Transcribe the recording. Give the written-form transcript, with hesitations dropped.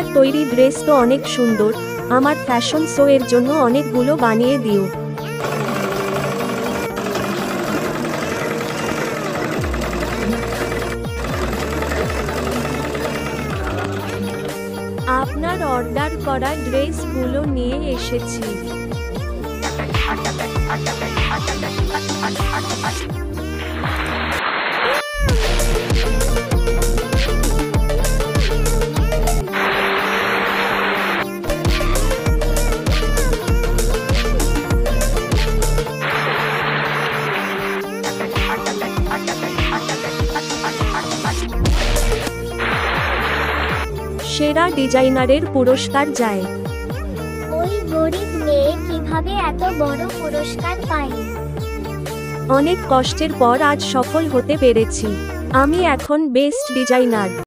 তোমার তৈরি ড্রেস তো অনেক সুন্দর, আমার ফ্যাশন শো এর জন্য অনেকগুলো বানিয়ে দিও। আপনার অর্ডার করা ড্রেসগুলো নিয়ে এসেছি। সেরা ডিজাইনারের পুরস্কার যায়। ওই গরিব মেয়ে কিভাবে এত বড় পুরস্কার পায়? অনেক কষ্টের পর আজ সফল হতে পেরেছি। আমি এখন বেস্ট ডিজাইনার।